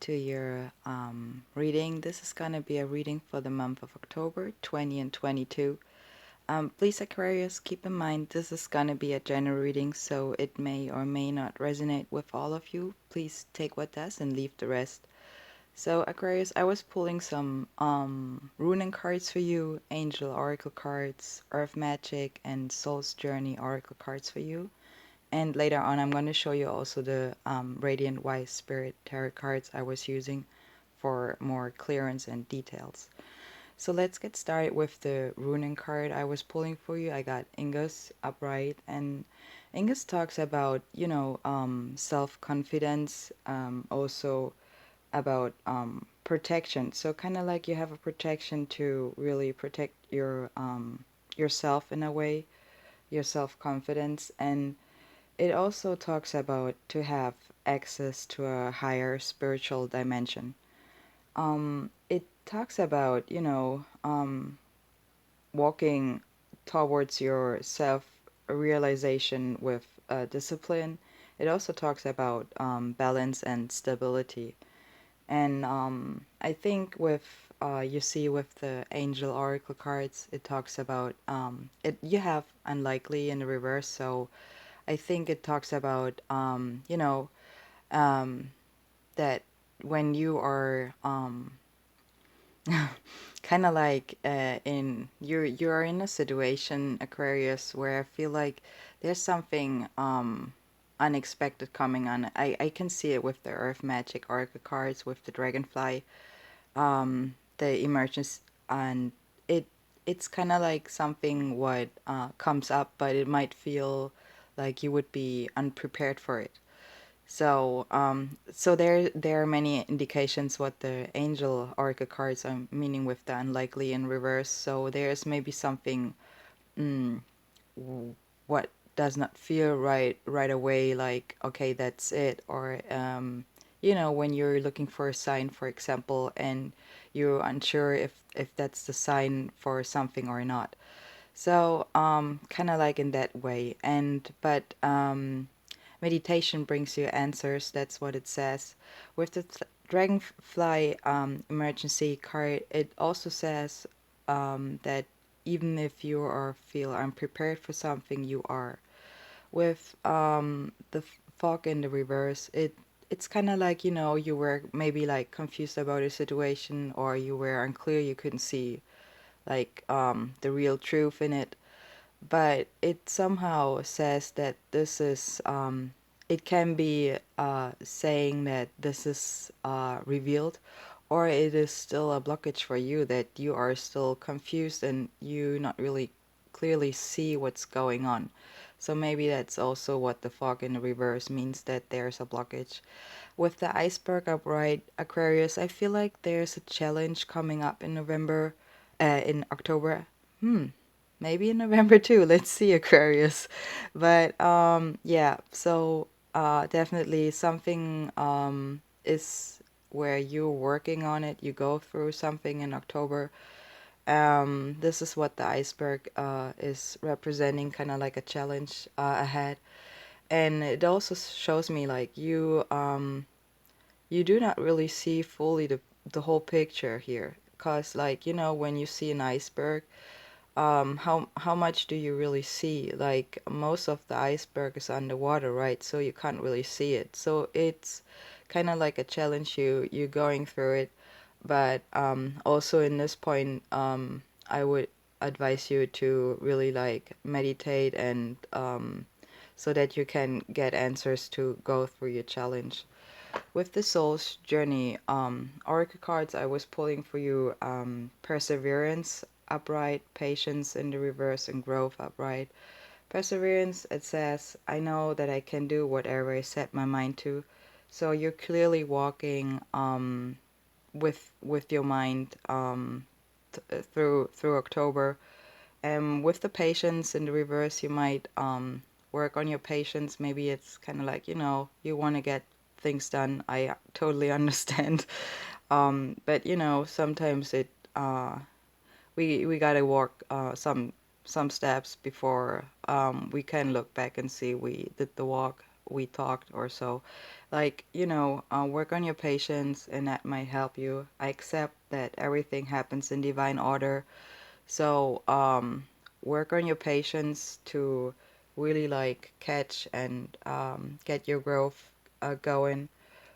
to your reading. This is going to be a reading for the month of October 20 and 22. Please, Aquarius, keep in mind this is going to be a general reading, so it may or may not resonate with all of you. Please take what does and leave the rest. So, Aquarius, I was pulling some runing cards for you, angel oracle cards, earth magic, and soul's journey oracle cards for you. And later on, I'm going to show you also the Radiant Wise Spirit Tarot cards I was using for more clearance and details. So let's get started with the runing card I was pulling for you. I got Ingus upright, and Ingus talks about, self-confidence, also about protection. So kind of like you have a protection to really protect yourself in a way, your self-confidence, and it also talks about to have access to a higher spiritual dimension. It talks about, walking towards your self-realization with discipline. It also talks about balance and stability. And I think with, you see with the angel oracle cards, it talks about, you have unlikely in the reverse, so I think it talks about, that when you are kind of like you're in a situation, Aquarius, where I feel like there's something unexpected coming on. I can see it with the Earth Magic Oracle cards, with the Dragonfly, the emergence, and it's kind of like something what comes up, but it might feel like you would be unprepared for it. So, so there are many indications what the angel oracle cards are meaning with the unlikely in reverse. So there's maybe something, mm, what does not feel right away, like okay, that's it, or when you're looking for a sign, for example, and you're unsure if that's the sign for something or not. So kind of like in that way, and but meditation brings you answers. That's what it says. With the dragonfly emergency card, it also says that even if you are feel unprepared for something, you are. With the fog in the reverse, it's kind of like, you were maybe like confused about a situation, or you were unclear, you couldn't see like the real truth in it, but it somehow says that this is it can be saying that this is revealed, or it is still a blockage for you, that you are still confused and you not really clearly see what's going on. So maybe that's also what the fog in the reverse means, that there's a blockage. With the iceberg upright, Aquarius, I feel like there's a challenge coming up in November, in October. Maybe in November too. Let's see, Aquarius. But yeah, so definitely something is where you're working on it. You go through something in October. This is what the iceberg is representing, kind of like a challenge ahead. And it also shows me like you do not really see fully the whole picture here, because like, when you see an iceberg, how much do you really see? Like most of the iceberg is underwater, right? So you can't really see it. So it's kind of like a challenge, you going through it. But also in this point, I would advise you to really like meditate, and so that you can get answers to go through your challenge. With the soul's journey oracle cards I was pulling for you, perseverance upright, patience in the reverse, and growth upright. Perseverance, it says, I know that I can do whatever I set my mind to. So you're clearly walking with your mind through October. And with the patience in the reverse, you might work on your patience. Maybe it's kind of like, you want to get things done. I totally understand. But sometimes we gotta walk some steps before we can look back and see we did the walk we talked or so. Like, work on your patience, and that might help you. I accept that everything happens in divine order. So, work on your patience to really like catch and get your growth going.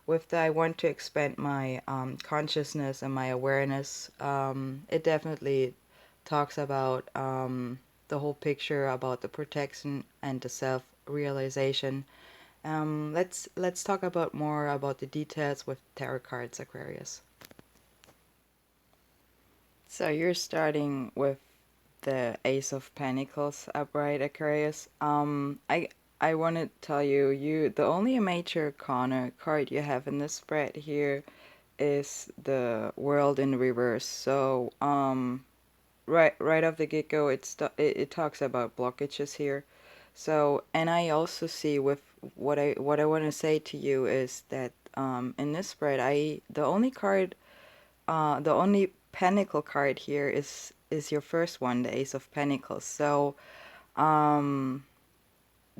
With that, I want to expand my consciousness and my awareness. It definitely talks about the whole picture about the protection and the self-realization. Let's talk about more about the details with tarot cards, Aquarius. So you're starting with the Ace of Pentacles upright, Aquarius. I want to tell you, the only major arcana card you have in this spread here is the World in reverse. So right off the get-go, it talks about blockages here. So, and I also see with what I want to say to you is that in this spread, the only pentacle card here is your first one, the Ace of Pentacles. So um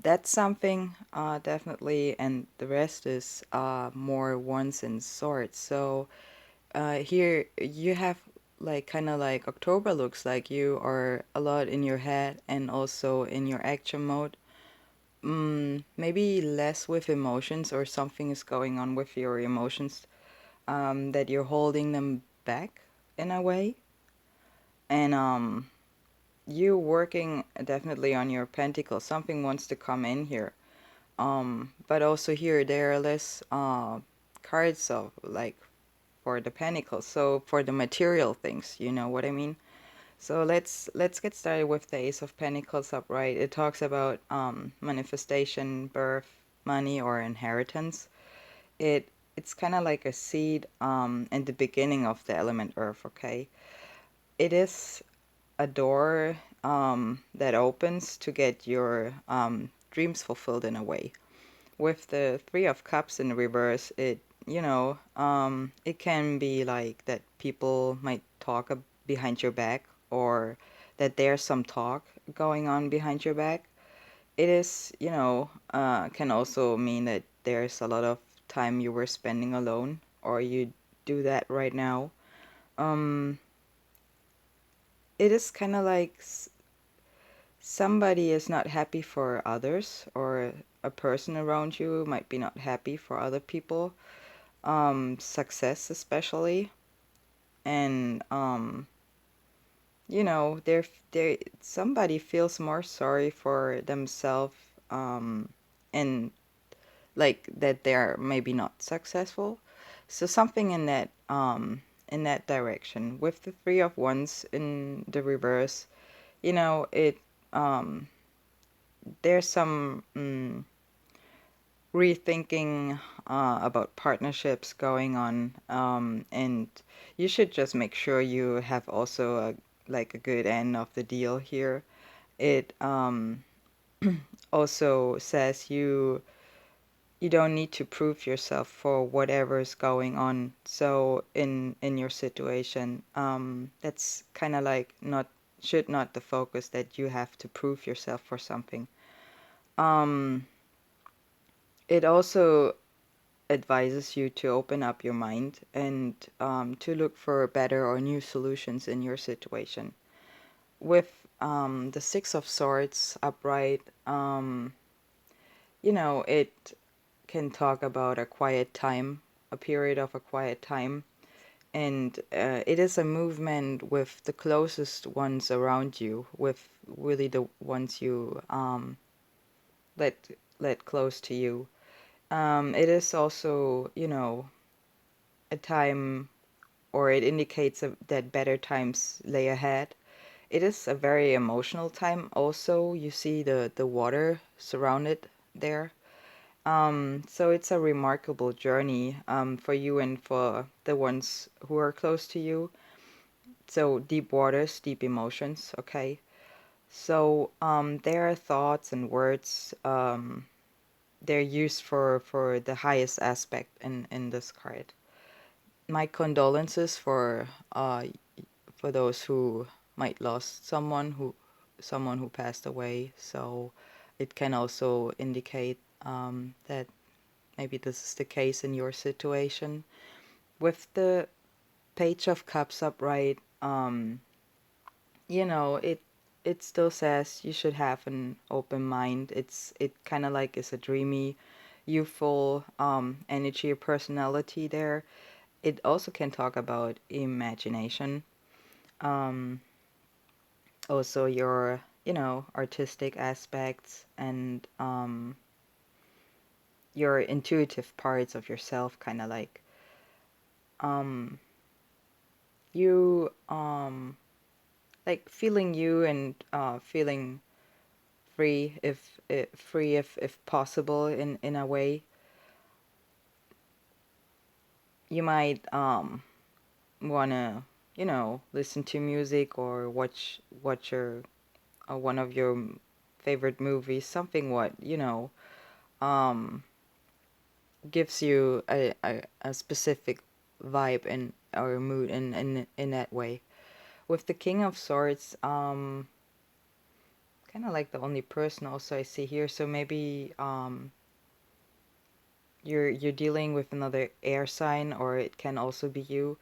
that's something definitely, and the rest is more wands and swords. So here you have like kind of like October looks like you are a lot in your head and also in your action mode. Maybe less with emotions, or something is going on with your emotions, that you're holding them back in a way. And you working definitely on your pentacle. Something wants to come in here. But also here there are less cards of like for the pentacles. So for the material things, you know what I mean? So let's get started with the Ace of Pentacles upright. It talks about manifestation, birth, money, or inheritance. It's kind of like a seed in the beginning of the element Earth. Okay, it is a door that opens to get your dreams fulfilled in a way. With the Three of Cups in reverse, it can be like that people might talk behind your back, or that there's some talk going on behind your back. It is, can also mean that there's a lot of time you were spending alone, or you do that right now. Um, it is kind of like somebody is not happy for others, or a person around you might be not happy for other people, success especially. And there somebody feels more sorry for themselves, and like that they're maybe not successful. So something in that direction. With the Three of Wands in the reverse, it um there's some rethinking about partnerships going on, and you should just make sure you have also like a good end of the deal here. It also says you don't need to prove yourself for whatever's going on. So in your situation, that's kind of like not should not the focus that you have to prove yourself for something. Um, it also advises you to open up your mind and to look for better or new solutions in your situation. With the Six of Swords upright, it can talk about a quiet time, a period of a quiet time. And it is a movement with the closest ones around you, with really the ones you let let close to you. It is also, a time, or it indicates that better times lay ahead. It is a very emotional time. Also, you see the water surrounded there. So it's a remarkable journey for you and for the ones who are close to you. So deep waters, deep emotions. Okay. So there are thoughts and words. They're used for the highest aspect in this card. My condolences for those who might lost someone who passed away. So it can also indicate that maybe this is the case in your situation. With the Page of Cups upright, you know, it still says you should have an open mind. It kind of like is a dreamy, youthful energy or personality there. It also can talk about imagination. Um, Also your, you know, artistic aspects and your intuitive parts of yourself, kind of um you like feeling you and feeling free if possible in a way. You might want to, you know, listen to music or watch your one of your favorite movies, something what, you know, um gives you a specific vibe and or mood in that way. With the King of Swords, kind of like the only person also I see here, so maybe you're dealing with another air sign, or it can also be you.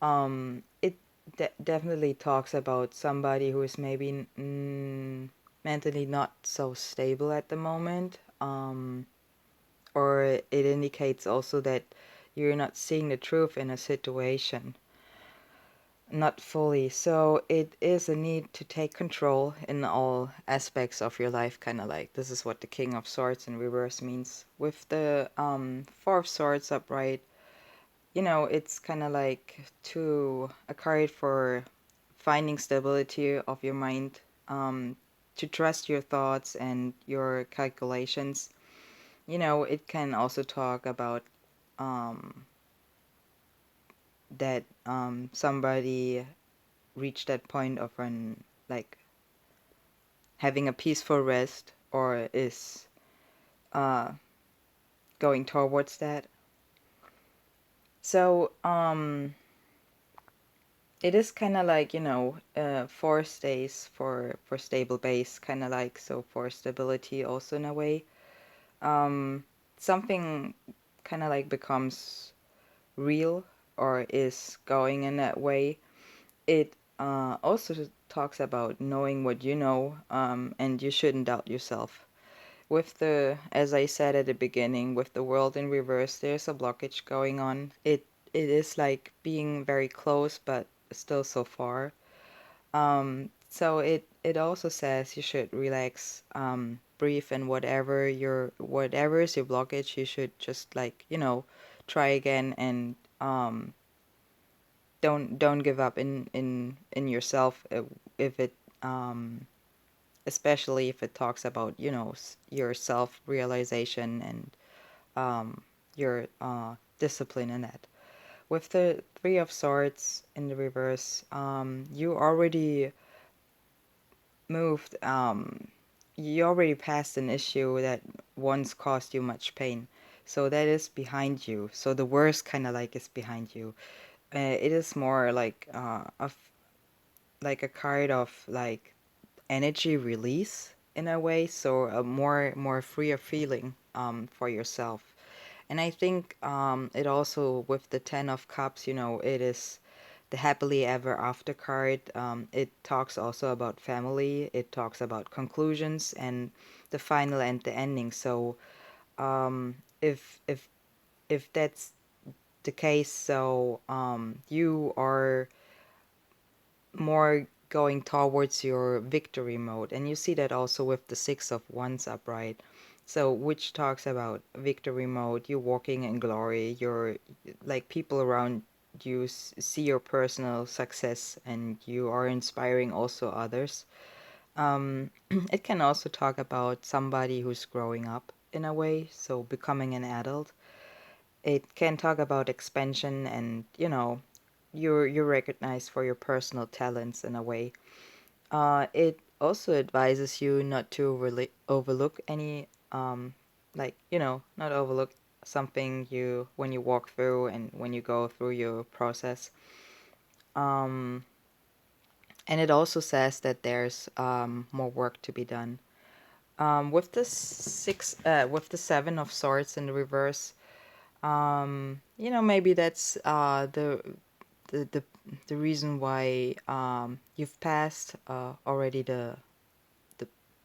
It definitely talks about somebody who is maybe mentally not so stable at the moment. Or it indicates also that you're not seeing the truth in a situation, not fully. So it is a need to take control in all aspects of your life, kind of like this is what the King of Swords in reverse means. With the Four of Swords upright, you know, it's kind of like to a card for finding stability of your mind, to trust your thoughts and your calculations. You know, it can also talk about um, that somebody reached that point of an like having a peaceful rest or is uh, going towards that. So it is kind of like, you know, 4 stays for stable base, kind of like, so for stability also in a way. Um, Something kind of like becomes real or is going in that way. It also talks about knowing what you know, and you shouldn't doubt yourself. With the, as I said at the beginning, with the world in reverse, there's a blockage going on. It is like being very close, but still so far. So it also says you should relax, breathe, and whatever is your blockage, you should just like, you know, try again and don't give up in yourself, if it especially if it talks about, you know, your self realization and your discipline in that. With the Three of Swords in the reverse, you already moved, you already passed an issue that once caused you much pain, so that is behind you, so the worst kind of like is behind you. It is more like of like a card of like energy release in a way, so a more freer feeling for yourself. And I think it also with the Ten of Cups, you know, it is the happily ever after card. It talks also about family, it talks about conclusions and the final and the ending. So if that's the case, so you are more going towards your victory mode. And you see that also with the Six of Wands upright. So, which talks about victory mode, you're walking in glory, you're like people around you see your personal success and you are inspiring also others. It can also talk about somebody who's growing up in a way, so becoming an adult. It can talk about expansion and, you know, you're recognized for your personal talents in a way. It also advises you not to really overlook any, like, you know, not overlook something you when you walk through and when you go through your process. Um, and it also says that there's more work to be done. With the with the Seven of Swords in the reverse, you know, maybe that's the the the reason why you've passed already the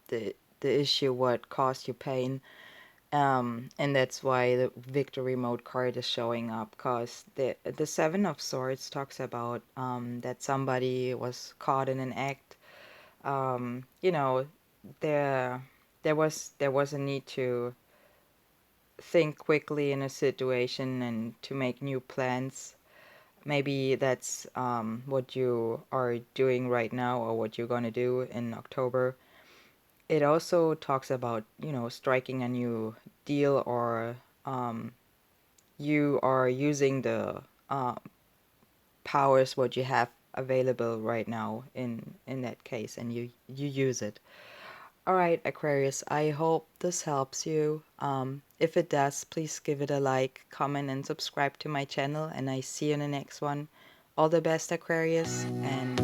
the issue what caused you pain. And that's why the victory mode card is showing up, because the Seven of Swords talks about that somebody was caught in an act. You know, there there was a need to think quickly in a situation and to make new plans. Maybe that's what you are doing right now, or what you're gonna do in October. It also talks about, you know, striking a new deal, or um, you are using the powers what you have available right now in that case, and you use it. All right, Aquarius, I hope this helps you. If it does, please give it a like, comment, and subscribe to my channel, and I see you in the next one. All the best, Aquarius, and